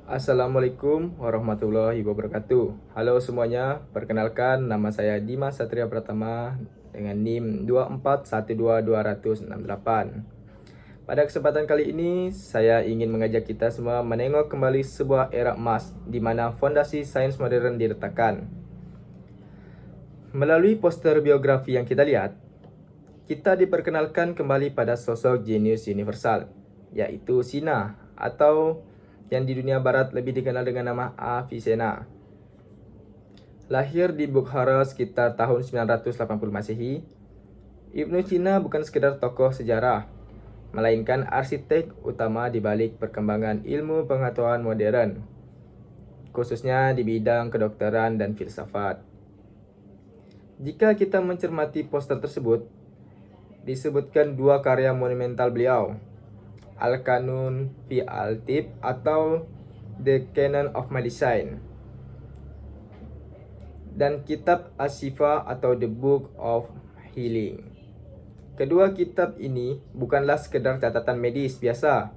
Assalamualaikum warahmatullahi wabarakatuh. Halo semuanya, perkenalkan nama saya Dimas Satria Pratama dengan NIM 2412268. Pada kesempatan kali ini, saya ingin mengajak kita semua menengok kembali sebuah era emas di mana fondasi sains modern diletakkan. Melalui poster biografi yang kita lihat, kita diperkenalkan kembali pada sosok jenius universal, yaitu Sina atau yang di dunia barat lebih dikenal dengan nama Avicenna. Lahir di Bukhara sekitar tahun 980 Masehi, Ibnu Sina bukan sekedar tokoh sejarah, melainkan arsitek utama di balik perkembangan ilmu pengetahuan modern, khususnya di bidang kedokteran dan filsafat. Jika kita mencermati poster tersebut, disebutkan dua karya monumental beliau, Al-Qanun fi Al-Tib atau The Canon of Medicine dan kitab As-Shifa atau The Book of Healing. Kedua kitab ini bukanlah sekedar catatan medis biasa,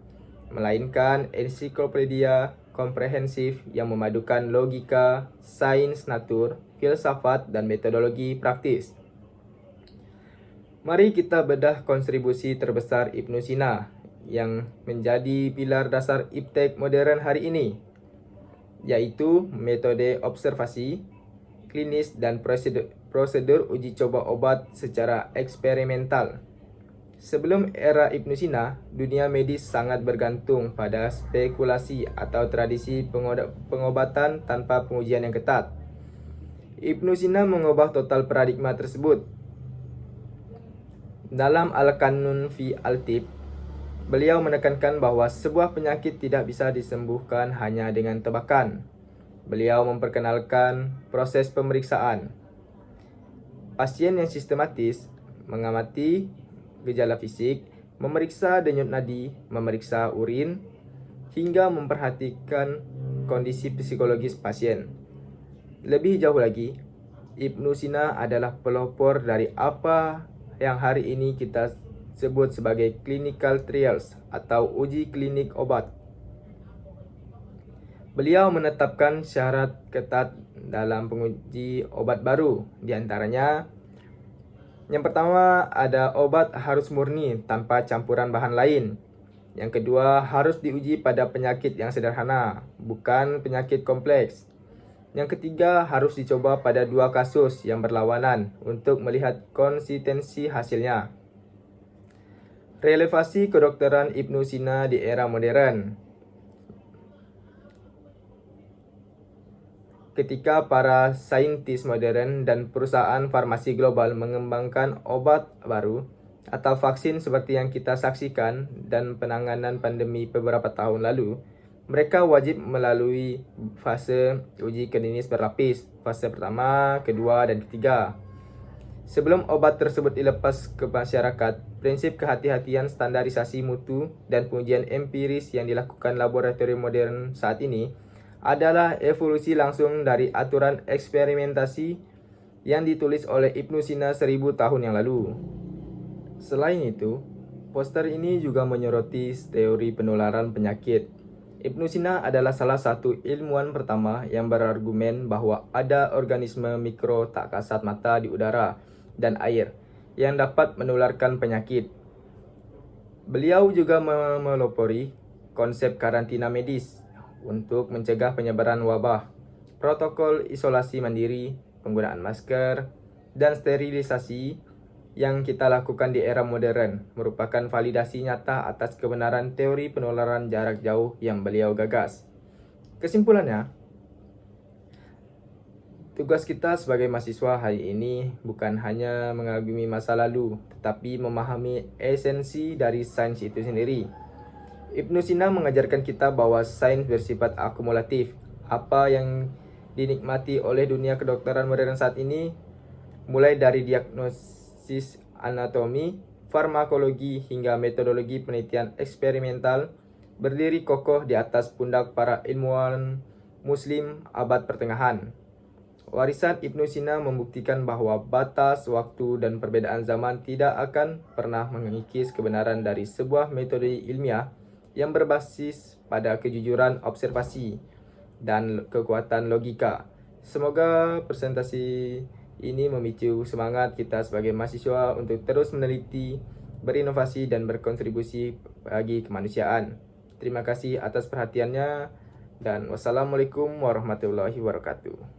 melainkan ensiklopedia komprehensif yang memadukan logika, sains natur, filsafat, dan metodologi praktis. Mari kita bedah kontribusi terbesar Ibnu Sina yang menjadi pilar dasar iptek modern hari ini, yaitu metode observasi, klinis, dan prosedur uji coba obat secara eksperimental. Sebelum era Ibnu Sina, dunia medis sangat bergantung pada spekulasi atau tradisi pengobatan tanpa pengujian yang ketat. Ibnu Sina mengubah total paradigma tersebut. Dalam Al-Qanun fi Al-Tib, beliau menekankan bahwa sebuah penyakit tidak bisa disembuhkan hanya dengan tebakan. Beliau memperkenalkan proses pemeriksaan. Pasien yang sistematis mengamati gejala fisik, memeriksa denyut nadi, memeriksa urin, hingga memperhatikan kondisi psikologis pasien. Lebih jauh lagi, Ibnu Sina adalah pelopor dari apa yang hari ini kita sebut sebagai clinical trials atau uji klinik obat. Beliau menetapkan syarat ketat dalam penguji obat baru, di antaranya yang pertama ada obat harus murni tanpa campuran bahan lain. Yang kedua harus diuji pada penyakit yang sederhana, bukan penyakit kompleks. Yang ketiga harus dicoba pada dua kasus yang berlawanan untuk melihat konsistensi hasilnya. Relevansi kedokteran Ibnu Sina di era modern. Ketika para saintis modern dan perusahaan farmasi global mengembangkan obat baru atau vaksin seperti yang kita saksikan dan penanganan pandemi beberapa tahun lalu, mereka wajib melalui fase uji klinis berlapis, fase pertama, kedua, dan ketiga. Sebelum obat tersebut dilepas ke masyarakat, prinsip kehati-hatian standarisasi mutu dan pengujian empiris yang dilakukan laboratorium modern saat ini adalah evolusi langsung dari aturan eksperimentasi yang ditulis oleh Ibnu Sina 1000 tahun yang lalu. Selain itu, poster ini juga menyoroti teori penularan penyakit. Ibnu Sina adalah salah satu ilmuwan pertama yang berargumen bahwa ada organisme mikro tak kasat mata di udara dan air yang dapat menularkan penyakit. Beliau juga memelopori konsep karantina medis untuk mencegah penyebaran wabah, protokol isolasi mandiri, penggunaan masker, dan sterilisasi yang kita lakukan di era modern merupakan validasi nyata atas kebenaran teori penularan jarak jauh yang beliau gagas. Kesimpulannya, tugas kita sebagai mahasiswa hari ini bukan hanya mengagumi masa lalu, tetapi memahami esensi dari sains itu sendiri. Ibnu Sina mengajarkan kita bahwa sains bersifat akumulatif. Apa yang dinikmati oleh dunia kedokteran modern saat ini, mulai dari diagnosis anatomi, farmakologi, hingga metodologi penelitian eksperimental, berdiri kokoh di atas pundak para ilmuwan Muslim abad pertengahan. Warisan Ibnu Sina membuktikan bahwa batas waktu dan perbedaan zaman tidak akan pernah mengikis kebenaran dari sebuah metode ilmiah yang berbasis pada kejujuran observasi dan kekuatan logika. Semoga presentasi ini memicu semangat kita sebagai mahasiswa untuk terus meneliti, berinovasi, dan berkontribusi bagi kemanusiaan. Terima kasih atas perhatiannya, dan wassalamualaikum warahmatullahi wabarakatuh.